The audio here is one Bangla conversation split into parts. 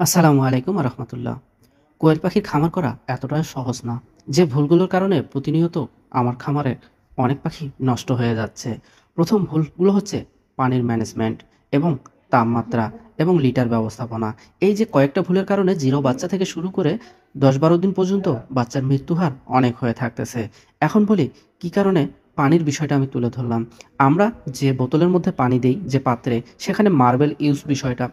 আসসালামু আলাইকুম রহমতুল্লাহ। কোয়েল পাখির খামার করা এতটা সহজ না। যে ভুলগুলোর কারণে প্রতিনিয়ত আমার খামারে অনেক পাখি নষ্ট হয়ে যাচ্ছে। প্রথম ভুলগুলো হচ্ছে পানির ম্যানেজমেন্ট এবং তাপমাত্রা এবং লিটার ব্যবস্থাপনা। এই যে কয়েকটা ভুলের কারণে জিরো বাচ্চা থেকে শুরু করে ১০-১২ দিন পর্যন্ত বাচ্চার মৃত্যু হার অনেক হয়ে থাকতেছে। এখন বলি কী কারণে পানির বিষয়টা আমি তুলে ধরলাম। আমরা যে বোতলের মধ্যে পানি দেই যে পাত্রে, সেখানে মার্বেল ইউজ বিষয়টা,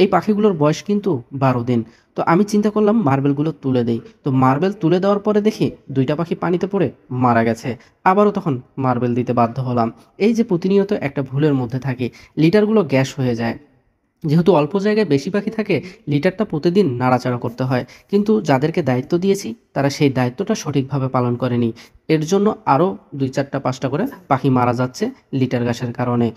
এই পাখিগুলোর বয়স কিন্তু ১২ দিন। তো আমি চিন্তা করলাম মার্বেলগুলো তুলে দেই। তো মার্বেল তুলে দেওয়ার পরে দেখি ২ টা পাখি পানিতে পড়ে মারা গেছে। আবারও তখন মার্বেল দিতে বাধ্য হলাম। এই যে প্রতিনিয়ত একটা ভুলের মধ্যে থাকি, লিটারগুলো গ্যাস হয়ে যায়। যেহেতু অল্প জায়গায় বেশি পাখি থাকে, লিটারটা প্রতিদিন নাড়াচাড়া করতে হয়। কিন্তু যাদেরকে দায়িত্ব দিয়েছি, তারা সেই দায়িত্বটা সঠিকভাবে পালন করেনি। এর জন্য আরও ২, ৪টা ৫টা করে পাখি মারা যাচ্ছে লিটার গ্যাসের কারণে।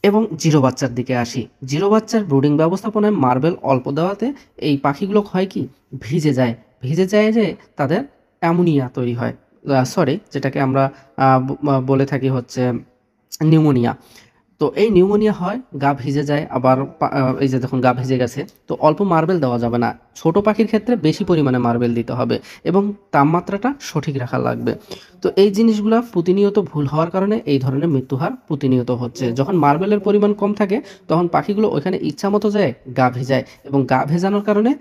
এবং জিরো বাচ্চার দিকে আসি। জিরো বাচ্চার ব্রুডিং ব্যবস্থাপনায় মার্বেল অল্প দেওয়াতে এই পাখিগুলো হয় কি? ভিজে যায়। ভিজে যায় যে তাদের অ্যামোনিয়া তৈরি হয়। সরি, যেটাকে আমরা বলে থাকি হচ্ছে নিউমোনিয়া। তো এই নিউমোনিয়া হয়, গা ভিজে যায়, আবার এই যে দেখুন গা ভিজে গেছে। তো অল্প মার্বেল দেওয়া যাবে না। ছোট পাখির ক্ষেত্রে বেশি পরিমাণে মার্বেল দিতে হবে এবং তাপমাত্রাটা সঠিক রাখা লাগবে। তো এই জিনিসগুলা প্রতিনিয়ত ভুল হওয়ার কারণে এই ধরনের মৃত্যুহার প্রতিনিয়ত হচ্ছে। যখন মার্বেলের পরিমাণ কম থাকে, তখন পাখিগুলো ওইখানে ইচ্ছামতো যায়, গা ভেজায় এবং গা ভেজানোর কারণে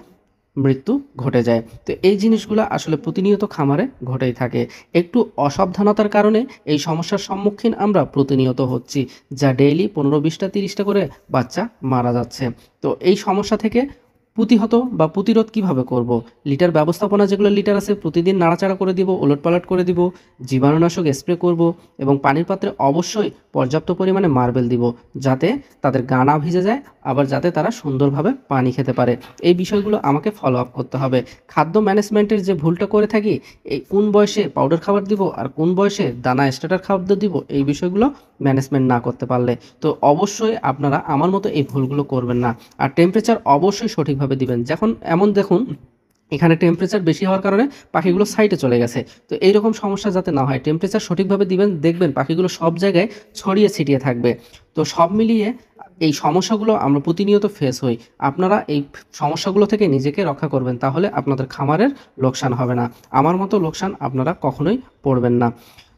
মৃত্যু ঘটে যায়। তো এই জিনিসগুলো আসলে প্রতিনিয়ত খামারে ঘটেই থাকে। একটু অসাবধানতার কারণে এই সমস্যার সম্মুখীন আমরা প্রতিনিয়ত হচ্ছি। যা ডেইলি ১৫-২০টা ৩০টা করে বাচ্চা মারা যাচ্ছে। তো এই সমস্যা থেকে প্রতিহত বা প্রতিরোধ কিভাবে করব? লিটার ব্যবস্থাপনা, যেগুলো লিটার আছে প্রতিদিন নাড়াচাড়া করে দিব, ওলটপালট করে দিব, জীবাণুনাশক স্প্রে করব এবং পানির পাত্রে অবশ্যই পর্যাপ্ত পরিমাণে মার্বেল দিব, যাতে তাদের গা না ভিজে যায়, আবার যাতে তারা সুন্দরভাবে পানি খেতে পারে। এই বিষয়গুলো আমাকে ফলো আপ করতে হবে। খাদ্য ম্যানেজমেন্টের যে ভুলটা করে থাকি, এই কোন বয়সে পাউডার খাবার দিব আর কোন বয়সে দানা স্টার্টার খাদ্য দিব, এই বিষয়গুলো ম্যানেজমেন্ট না করতে পারলে তো অবশ্যই আপনারা আমার মতো এই ভুলগুলো করবেন না। আর টেম্পারেচার অবশ্যই সঠিকভাবে দিবেন। যখন এমন দেখুন এখানে টেম্পারেচার বেশি হওয়ার কারণে পাখিগুলো সাইডে চলে গেছে। তো এইরকম সমস্যা যাতে না হয়, টেম্পারেচার সঠিকভাবে দিবেন, দেখবেন পাখিগুলো সব জায়গায় ছড়িয়ে ছিটিয়ে থাকবে। তো সব মিলিয়ে এই সমস্যাগুলো আমরা প্রতিনিয়ত ফেস হই। আপনারা এই সমস্যাগুলো থেকে নিজেকে রক্ষা করবেন, তাহলে আপনাদের খামারের লোকসান হবে না। আমার মতো লোকসান আপনারা কখনোই পড়বেন না।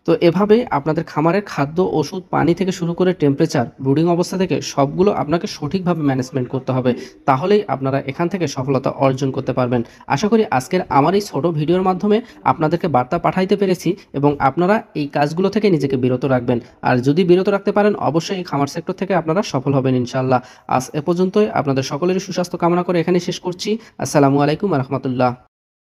তো এভাবেই আপনাদের খামারের খাদ্য, ওষুধ, পানি থেকে শুরু করে টেম্পারেচার, ব্রুডিং অবস্থা থেকে সবগুলো আপনাকে সঠিকভাবে ম্যানেজমেন্ট করতে হবে। তাহলেই আপনারা এখান থেকে সফলতা অর্জন করতে পারবেন। আশা করি আজকের আমার এই ছোট ভিডিওর মাধ্যমে আপনাদেরকে বার্তা পাঠাইতে পেরেছি এবং আপনারা এই কাজগুলো থেকে নিজেকে বিরত রাখবেন। আর যদি বিরত রাখতে পারেন, অবশ্যই এই খামার সেক্টর থেকে আপনারা সফল হবেন ইনশাআল্লাহ। আজ এ পর্যন্তই। আপনাদের সকলেরই সুস্বাস্থ্য কামনা করে এখানেই শেষ করছি। আসসালামু আলাইকুম ওয়া রাহমাতুল্লাহ।